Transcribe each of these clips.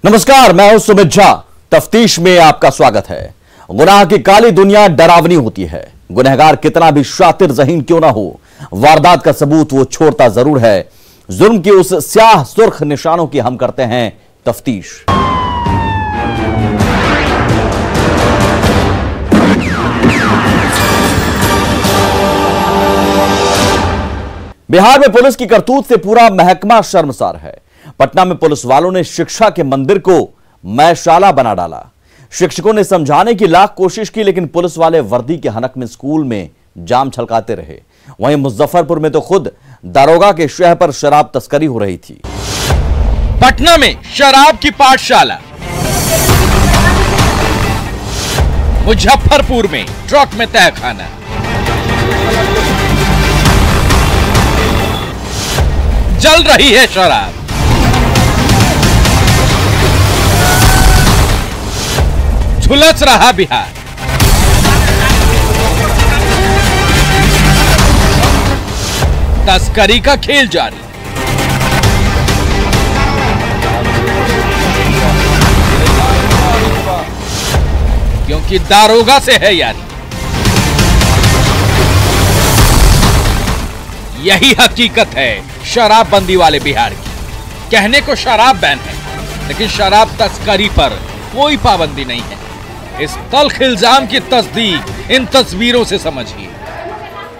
नमस्कार, मैं हूं सुमित झा। तफ्तीश में आपका स्वागत है। गुनाह की काली दुनिया डरावनी होती है। गुनहगार कितना भी शातिर ज़हीन क्यों ना हो, वारदात का सबूत वो छोड़ता जरूर है। जुल्म की उस स्याह सुर्ख निशानों की हम करते हैं तफ्तीश। बिहार में पुलिस की करतूत से पूरा महकमा शर्मसार है। पटना में पुलिस वालों ने शिक्षा के मंदिर को मैशाला बना डाला। शिक्षकों ने समझाने की लाख कोशिश की, लेकिन पुलिस वाले वर्दी के हनक में स्कूल में जाम छलकाते रहे। वहीं मुजफ्फरपुर में तो खुद दारोगा के शह पर शराब तस्करी हो रही थी। पटना में शराब की पाठशाला, मुजफ्फरपुर में ट्रक में तहखाना, जल रही है शराब। झुलस रहा बिहार। तस्करी का खेल जारी। क्योंकि दारोगा से है यारी। यही हकीकत है शराबबंदी वाले बिहार की। कहने को शराब बैन है, लेकिन शराब तस्करी पर कोई पाबंदी नहीं है। इस तल्ख इल्जाम की तस्दीक इन तस्वीरों से समझिए।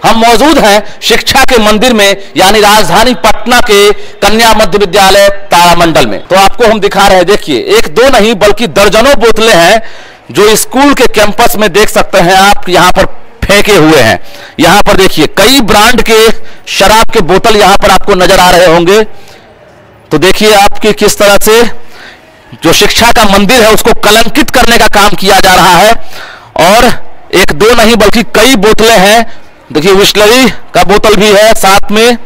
हम मौजूद हैं शिक्षा के मंदिर में, यानी राजधानी पटना के कन्या मध्य विद्यालय तारामंडल में। तो आपको हम दिखा रहे हैं, देखिए, एक दो नहीं बल्कि दर्जनों बोतलें हैं जो स्कूल के कैंपस में देख सकते हैं आप यहां पर फेंके हुए हैं। यहां पर देखिए कई ब्रांड के शराब के बोतल यहां पर आपको नजर आ रहे होंगे। तो देखिए आपकी किस तरह से जो शिक्षा का मंदिर है उसको कलंकित करने का काम किया जा रहा है। और एक दो नहीं बल्कि कई बोतलें हैं। देखिए बिस्लरी का बोतल भी है, साथ में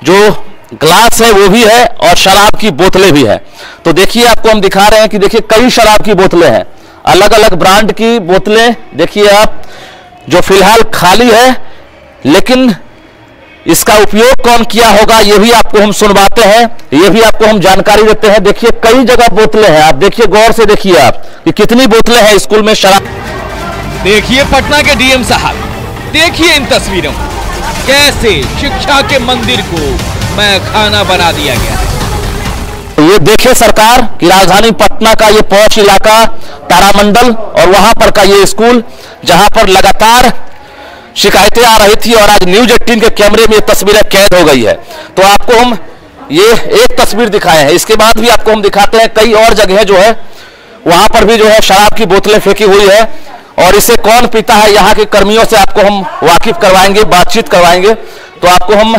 जो ग्लास है वो भी है, और शराब की बोतलें भी है। तो देखिए आपको हम दिखा रहे हैं कि देखिए कई शराब की बोतलें हैं, अलग अलग ब्रांड की बोतलें। देखिए आप, जो फिलहाल खाली है, लेकिन इसका उपयोग कौन किया होगा ये भी आपको हम सुनवाते हैं, ये भी आपको हम जानकारी देते हैं। देखिए कई जगह बोतलें हैं, आप देखिए, गौर से देखिए आप कि कितनी बोतलें हैं स्कूल में शराब। देखिए पटना के डीएम साहब, देखिए इन तस्वीरों में कैसे शिक्षा के मंदिर को मैखाना बना दिया गया है। ये देखिए सरकार कि राजधानी पटना का ये पौष इलाका तारामंडल और वहां पर का ये स्कूल, जहां पर लगातार शिकायतें आ रही थी, और आज न्यूज 18 के कैमरे में ये तस्वीरें कैद हो गई है। तो आपको हम ये एक तस्वीर दिखाए हैं, इसके बाद भी आपको हम दिखाते हैं कई और जगह जो है वहां पर भी जो है शराब की बोतलें फेंकी हुई है। और इसे कौन पीता है, यहाँ के कर्मियों से आपको हम वाकिफ करवाएंगे, बातचीत करवाएंगे। तो आपको हम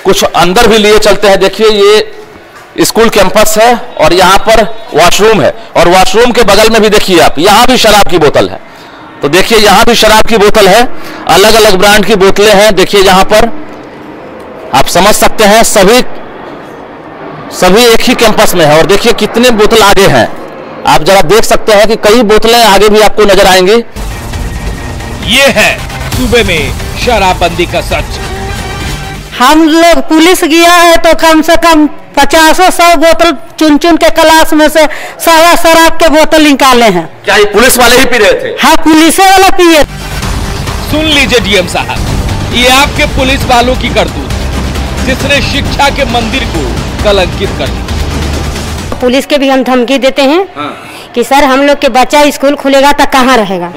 कुछ अंदर भी लिए चलते हैं। देखिए ये स्कूल कैंपस है और यहाँ पर वॉशरूम है, और वॉशरूम के बगल में भी देखिए आप, यहाँ भी शराब की बोतल है। तो देखिए यहाँ भी शराब की बोतल है, अलग अलग ब्रांड की बोतलें हैं। देखिए यहाँ पर आप समझ सकते हैं सभी एक ही कैंपस में है। और देखिए कितने बोतल आगे हैं, आप जरा देख सकते हैं कि कई बोतलें आगे भी आपको नजर आएंगी। ये है सूबे में शराबबंदी का सच। हम लोग पुलिस गया है तो कम से कम 50-100 बोतल चुन चुन के क्लास में से सारा शराब के बोतल निकाले हैं। क्या ये पुलिस वाले ही पी रहे थे? हाँ, पुलिस वाले पिए। सुन लीजिए डीएम साहब, ये आपके पुलिस वालों की करतूत है, जिसने शिक्षा के मंदिर को कलंकित कर दिया। पुलिस के भी हम धमकी देते हैं कि सर हम लोग के बच्चा स्कूल खुलेगा तो कहाँ रहेगा,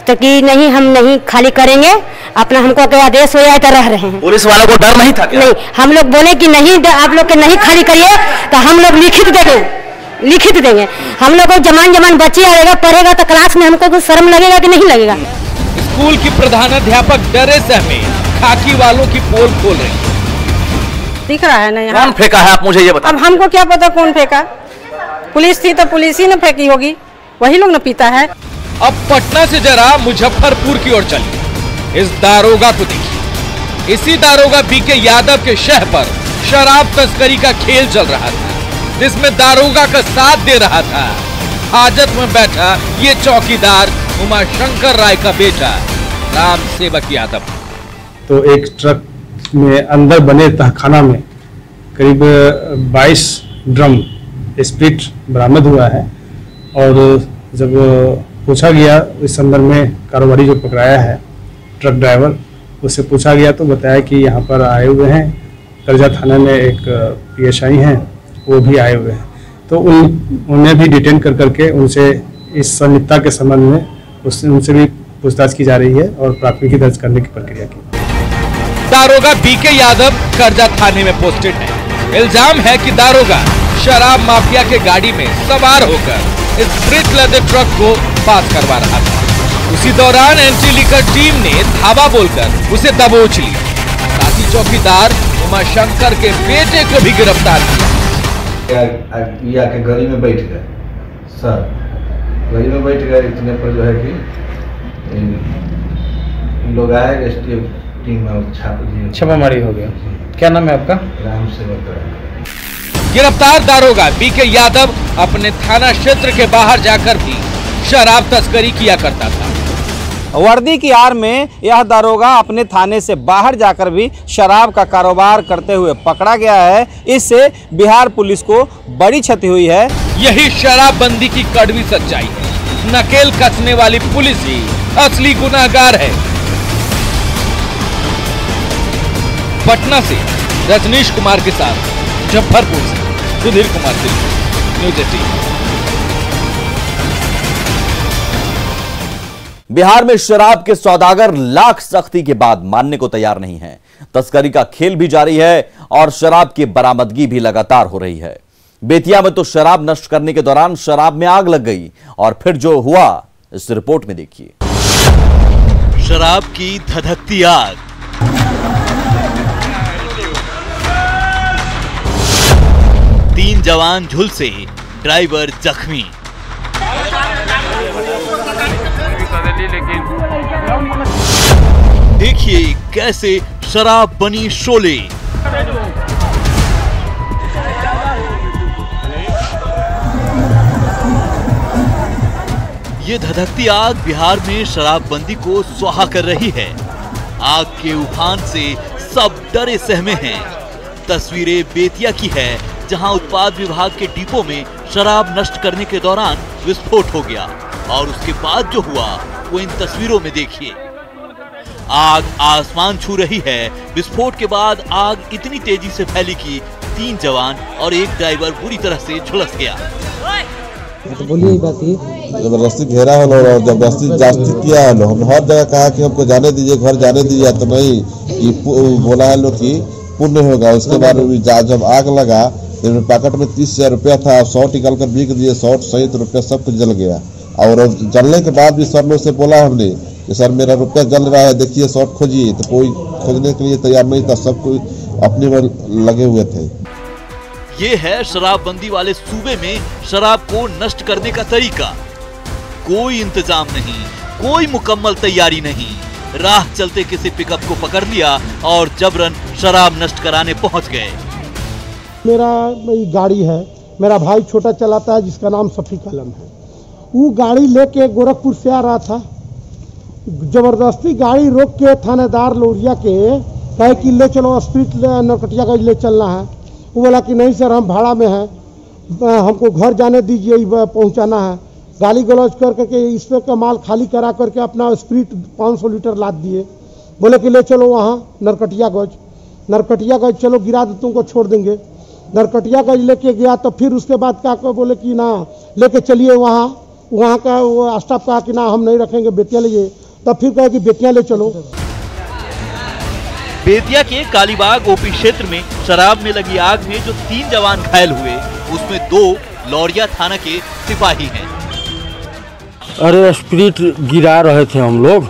तो कि नहीं हम नहीं खाली करेंगे, अपना हमको अगर आदेश हो जाए तो रह रहे हैं। पुलिस वालों को डर नहीं था क्या? नहीं, हम लोग बोले कि नहीं आप लोग के नहीं खाली करिए तो हम लोग लिखित देंगे। हम लोग को जमान बच्चे आएगा पढ़ेगा तो क्लास में हमको कुछ शर्म लगेगा कि नहीं लगेगा। स्कूल की प्रधानाध्यापक डरे सहमे खाकी वालों की पोल खोल रही है। दिख रहा है ना यहाँ। कौन फेंका है आप मुझे ये बताओ। अब हमको क्या पता कौन फेंका, पुलिस थी तो पुलिस ही ने फेंकी होगी, वही लोग न पीता है। अब पटना से जरा मुजफ्फरपुर की ओर चलिए। इस दारोगा को देखिए। इसी दारोगा बीके यादव के शह पर शराब तस्करी का खेल चल रहा था, जिसमें दारोगा का साथ दे रहा था हाजत में बैठा ये चौकीदार उमाशंकर राय का बेटा राम सेवक यादव। तो एक ट्रक में अंदर बने तहखाना में करीब 22 ड्रम स्प्रिट बरामद हुआ है। और जब पूछा गया इस संदर्भ में कारोबारी जो पकड़ाया है ट्रक ड्राइवर, उससे पूछा गया तो बताया कि यहाँ पर आए हुए हैं, करजा थाना में एक PSI हैं, वो भी आए हुए हैं। तो उन्हें भी डिटेन कर करके उनसे इस संलिप्तता के संबंध में उनसे भी पूछताछ की जा रही है और प्राथमिकी दर्ज करने की प्रक्रिया की। दारोगा BK यादव करजा थाने में पोस्टेड है। इल्जाम है कि दारोगा शराब माफिया के गाड़ी में सवार होकर स्प्रिट लदे ट्रक को पास करवा रहा था। उसी दौरान एंटी लिकर टीम ने धावा बोलकर उसे दबोच लिया। साथ ही चौकीदार उमाशंकर के बेटे को भी गिरफ्तार किया। आके गाड़ी में बैठ गए सर, गाड़ी में बैठ गए। इतने पर जो है कि लोग आए, STF टीम में छापामारी हो गया। क्या नाम है आपका? राम सेवक। गिरफ्तार दारोगा BK यादव अपने थाना क्षेत्र के बाहर जाकर भी शराब तस्करी किया करता था। वर्दी की आड़ में यह दारोगा अपने थाने से बाहर जाकर भी शराब का कारोबार करते हुए पकड़ा गया है। इससे बिहार पुलिस को बड़ी क्षति हुई है। यही शराबबंदी की कड़वी सच्चाई है। नकेल कसने वाली पुलिस ही असली गुनाहगार है। पटना से रजनीश कुमार के साथ मुजफ्फरपुर से सुधीर कुमार सिंह, न्यूज़ 18। बिहार में शराब के सौदागर लाख सख्ती के बाद मानने को तैयार नहीं हैं। तस्करी का खेल भी जारी है और शराब की बरामदगी भी लगातार हो रही है। बेतिया में तो शराब नष्ट करने के दौरान शराब में आग लग गई और फिर जो हुआ इस रिपोर्ट में देखिए। शराब की धधकती आग, तीन जवान झुलसे, ड्राइवर जख्मी। देखिए कैसे शराब बनी शोले। ये धधकती आग बिहार में शराबबंदी को सुहा कर रही है। आग के उफान से सब डरे सहमे हैं। तस्वीरें बेतिया की है, जहां उत्पाद विभाग के डिपो में शराब नष्ट करने के दौरान विस्फोट हो गया और उसके बाद जो हुआ वो इन तस्वीरों में देखिए। आग आसमान छू रही है। विस्फोट के बाद आग इतनी तेजी से फैली कि 3 जवान और 1 ड्राइवर बुरी तरह से झुलस गया। तो बोलिए बात ही जबरदस्ती घेरा है और जबरदस्ती जांच किया है। हमने हर जगह कहा कि हमको जाने दीजिए, घर जाने दीजिए, तो नहीं कि बोला है लोग कि पुण्य होगा। उसके बाद जब आग लगा तो पैकेट में 30,000 रुपया था, 100 निकाल कर बिक दिए, 100 सहित रुपया सब कुछ जल गया। और जलने के बाद भी सर लोग से बोला हमने कि सर मेरा रुपया जल रहा है, देखिए शॉर्ट खोजिए, तो कोई खोजने के लिए तैयार नहीं था। सब कोई अपने में लगे हुए थे। ये है शराबबंदी वाले सूबे में शराब को नष्ट करने का तरीका। कोई इंतजाम नहीं, कोई मुकम्मल तैयारी नहीं। राह चलते किसी पिकअप को पकड़ लिया और जबरन शराब नष्ट कराने पहुंच गए। मेरा गाड़ी है, मेरा भाई छोटा चलाता है जिसका नाम शफीक आलम है। वो गाड़ी लेके गोरखपुर से आ रहा था। जबरदस्ती गाड़ी रोक के थानेदार लोरिया के कहे कि ले चलो स्ट्रीट नरकटियागंज ले चलना है। वो बोला कि नहीं सर हम भाड़ा में हैं, हमको घर जाने दीजिए, पहुंचाना है। गाली गलौज करके इस पे का माल खाली करा करके अपना स्प्रिट 500 लीटर लाद दिए। बोले कि ले चलो वहाँ नरकटियागंज चलो, गिरा दे तुमको छोड़ देंगे। नरकटियागंज लेके गया तो फिर उसके बाद क्या बोले कि ना लेके चलिए वहाँ का वो स्टाफ कहा कि ना हम नहीं रखेंगे, बेतिया लीजिए। तब फिर कहे कि बेतिया ले चलो। बेतिया के कालीबाग ओपी क्षेत्र में शराब में लगी आग में जो 3 जवान घायल हुए, उसमें 2 लौरिया थाना के सिपाही हैं। अरे स्प्रिट गिरा रहे थे हम लोग।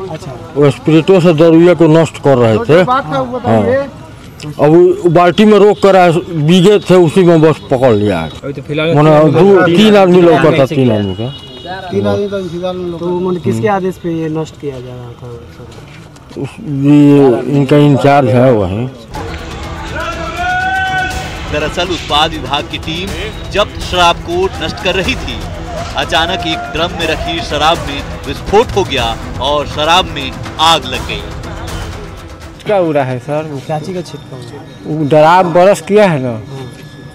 वो स्प्रिटों से दरुया को नष्ट कर रहे थे। अब बाल्टी में रोक कर बीगे थे, उसी में बस पकड़ लिया। मैंने 3 आदमी लोग था, 3 आदमी का। तो किसके आदेश पे ये नष्ट किया जा रहा था? इनका इंचार्ज है वही। दरअसल उत्पाद विभाग की टीम जब्त शराब को नष्ट कर रही थी। अचानक एक ड्रम में रखी शराब में विस्फोट हो गया और शराब में आग लग गई। क्या हो रहा है सर? चाची का छिटका डराव बरस किया है ना,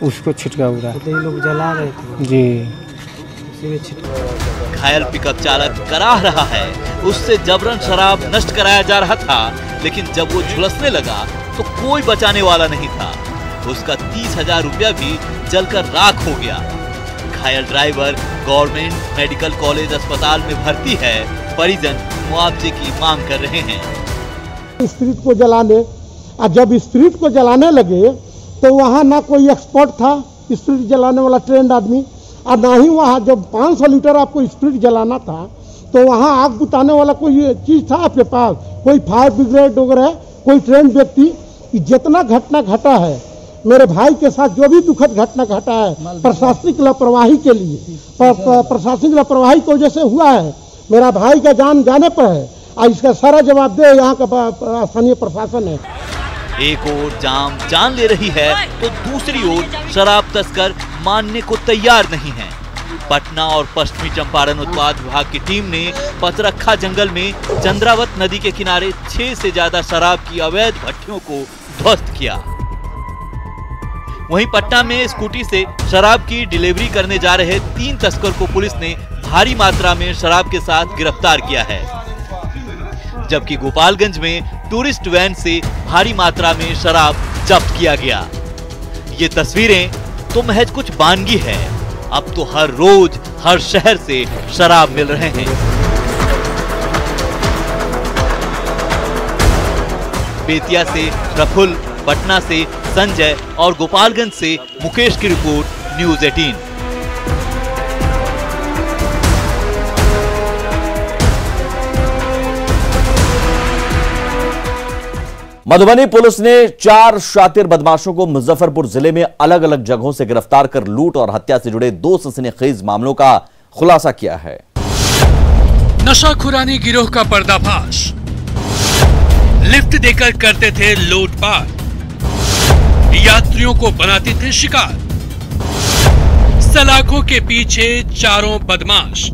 उसको छिटका हुआ है। ये लोग जला रहे थे जी, उसी में छिटका। घायल पिकअप चालक कराह रहा है उससे जबरन शराब नष्ट कराया जा रहा था, लेकिन जब वो झुलसने लगा तो कोई बचाने वाला नहीं था। उसका 30,000 रुपया भी जलकर राख हो गया। घायल ड्राइवर गवर्नमेंट मेडिकल कॉलेज अस्पताल में भर्ती है। परिजन मुआवजे की मांग कर रहे हैं। स्प्रिट को जलाने, और जब स्प्रिट को जलाने लगे तो वहाँ ना कोई एक्सपर्ट था स्प्रिट जलाने वाला ट्रेंड आदमी, और ना ही वहाँ जब 500 लीटर आपको स्प्रिट जलाना था तो वहाँ आग बुताने वाला कोई चीज़ था आपके पास, कोई फायर ब्रिगेड वगैरह, कोई ट्रेंड व्यक्ति। जितना घटना घटा है मेरे भाई के साथ, जो भी दुखद घटना घटा है प्रशासनिक लापरवाही के लिए, प्रशासनिक लापरवाही की वजह से हुआ है। मेरा भाई का जान जाने पर है और इसका सारा जवाबदेह यहाँ का स्थानीय प्रशासन है। एक ओर जाम जान ले रही है तो दूसरी ओर शराब तस्कर मानने को तैयार नहीं है। पटना और पश्चिमी चंपारण उत्पाद विभाग की टीम ने पचरखा जंगल में चंद्रावत नदी के किनारे 6 से ज्यादा शराब की अवैध भट्टियों को ध्वस्त किया। वहीं पटना में स्कूटी से शराब की डिलीवरी करने जा रहे 3 तस्कर को पुलिस ने भारी मात्रा में शराब के साथ गिरफ्तार किया है, जबकि गोपालगंज में टूरिस्ट वैन से भारी मात्रा में शराब जब्त किया गया। ये तस्वीरें तो महज कुछ वानगी है, अब तो हर रोज हर शहर से शराब मिल रहे हैं। बेतिया से प्रफुल्ल, पटना से संजय और गोपालगंज से मुकेश की रिपोर्ट, न्यूज़ 18। मधुबनी पुलिस ने 4 शातिर बदमाशों को मुजफ्फरपुर जिले में अलग अलग जगहों से गिरफ्तार कर लूट और हत्या से जुड़े 2 सनसनीखेज मामलों का खुलासा किया है। नशाखुरानी गिरोह का पर्दाफाश। लिफ्ट देकर करते थे लूटपाट, यात्रियों को बनाते थे शिकार। सलाखों के पीछे चारों बदमाश।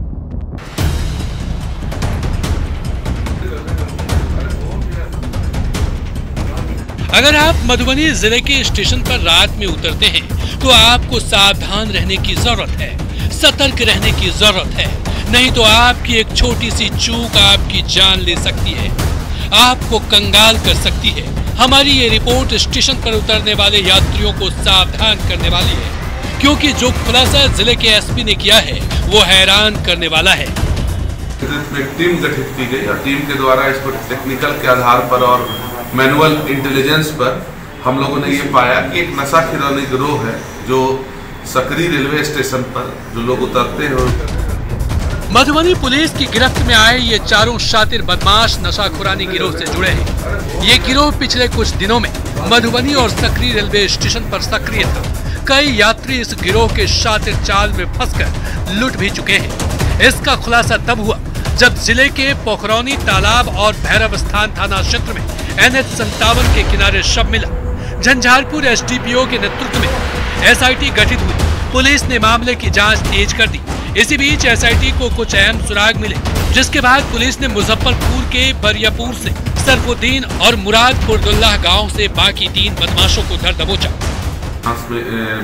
अगर आप मधुबनी जिले के स्टेशन पर रात में उतरते हैं तो आपको सावधान रहने की जरूरत है, सतर्क रहने की जरूरत है, नहीं तो आपकी एक छोटी सी चूक आपकी जान ले सकती है, आपको कंगाल कर सकती है। हमारी ये रिपोर्ट स्टेशन पर उतरने वाले यात्रियों को सावधान करने वाली है, क्योंकि जो खुलासा जिले के एसपी ने किया है वो हैरान करने वाला है। एक टीम गठित की गई और टीम के द्वारा इसको टेक्निकल के आधार पर और मैनुअल इंटेलिजेंस पर हम लोगों ने ये पाया कि एक नशा खिलौने गिरोह है जो सकरी रेलवे स्टेशन पर जो लोग उतरते हैं। मधुबनी पुलिस की गिरफ्त में आए ये चारों शातिर बदमाश नशाखुरानी गिरोह से जुड़े हैं। ये गिरोह पिछले कुछ दिनों में मधुबनी और सकरी रेलवे स्टेशन पर सक्रिय था। कई यात्री इस गिरोह के शातिर चाल में फंसकर लूट भी चुके हैं। इसका खुलासा तब हुआ जब जिले के पोखरौनी तालाब और भैरव स्थान थाना क्षेत्र में NH57 के किनारे शव मिला। झंझारपुर SDPO के नेतृत्व में SIT गठित हुई। पुलिस ने मामले की जांच तेज कर दी। इसी बीच SIT को कुछ अहम सुराग मिले, जिसके बाद पुलिस ने मुजफ्फरपुर के बरियापुर से सरफुद्दीन और मुरादपुरदुल्लाह गांव से बाकी 3 बदमाशों को धर दबोचा।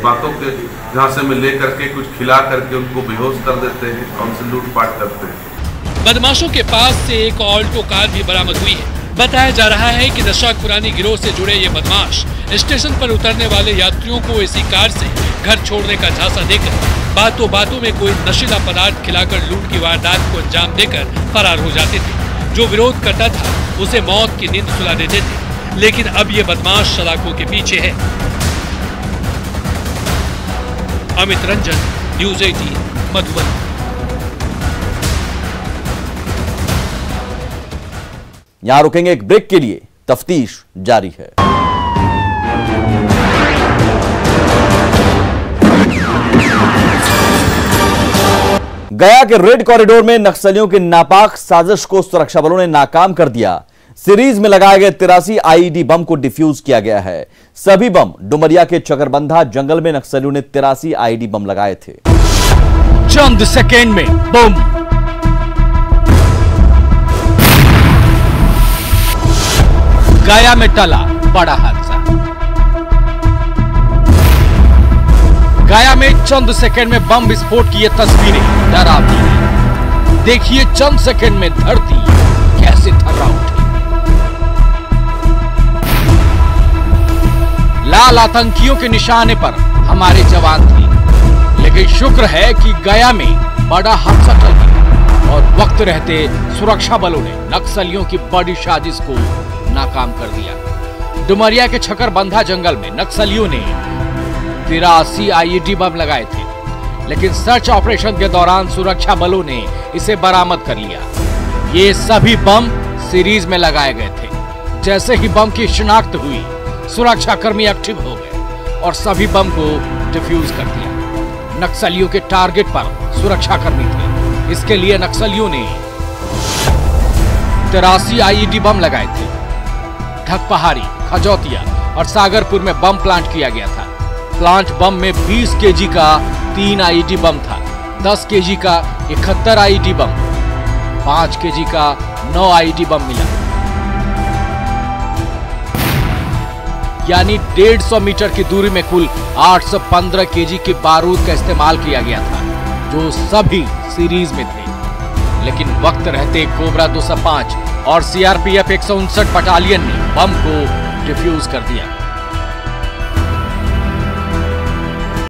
बातों के झांसे में लेकर के कुछ खिला करके उनको बेहोश कर देते हैं और उनसे लूटपाट करते हैं। बदमाशों के पास से एक ऑल्टो कार भी बरामद हुई है। बताया जा रहा है कि नशाखुरानी गिरोह से जुड़े ये बदमाश स्टेशन पर उतरने वाले यात्रियों को इसी कार से घर छोड़ने का झांसा देकर बातों बातों में कोई नशीला पदार्थ खिलाकर लूट की वारदात को अंजाम देकर फरार हो जाते थे। जो विरोध करता था उसे मौत की नींद सुला देते थे, लेकिन अब ये बदमाश सलाखों के पीछे है। अमित रंजन, न्यूज़ 18, मधुबनी। यहां रुकेंगे एक ब्रेक के लिए, तफ्तीश जारी है। गया के रेड कॉरिडोर में नक्सलियों की नापाक साजिश को सुरक्षा बलों ने नाकाम कर दिया। सीरीज में लगाए गए 83 IED बम को डिफ्यूज किया गया है। सभी बम डुमरिया के चकरबंधा जंगल में नक्सलियों ने 83 IED बम लगाए थे। चंद सेकेंड में बम। गया में टला बड़ा हादसा। गया में चंद सेकंड में बम विस्फोट की ये तस्वीरें डरावनी हैं। देखिए चंद सेकंड में धरती कैसे थर्रा उठी। लाल आतंकियों के निशाने पर हमारे जवान थे, लेकिन शुक्र है कि गया में बड़ा हादसा टल गया और वक्त रहते सुरक्षा बलों ने नक्सलियों की बड़ी साजिश को नाकाम कर दिया। डुमरिया के छकरबंधा जंगल में नक्सलियों ने 83 आईईडी बम लगाए थे, लेकिन सर्च ऑपरेशन के दौरान सुरक्षा बलों ने इसे बरामद कर लिया। ये सभी बम सीरीज में लगाए गए थे। जैसे ही बम की शिनाख्त हुई, सुरक्षाकर्मी एक्टिव हो गए और सभी बम को डिफ्यूज कर दिया। नक्सलियों के टारगेट पर सुरक्षाकर्मी थे, इसके लिए नक्सलियों ने 83 आईईडी बम लगाए थे। ढकपहाड़ी, खजौतिया और सागरपुर में बम प्लांट किया गया था। प्लांट बम में 20 केजी का 3 आईईडी बम था, 10 केजी का 71 आईईडी बम, 5 केजी का 9 आईईडी बम मिला। यानी 150 मीटर की दूरी में कुल 815 केजी के बारूद का इस्तेमाल किया गया था, जो सभी सीरीज में थे। लेकिन वक्त रहते कोबरा 205 और सीआरपीएफ 159 बटालियन ने बम को डिफ्यूज कर दिया।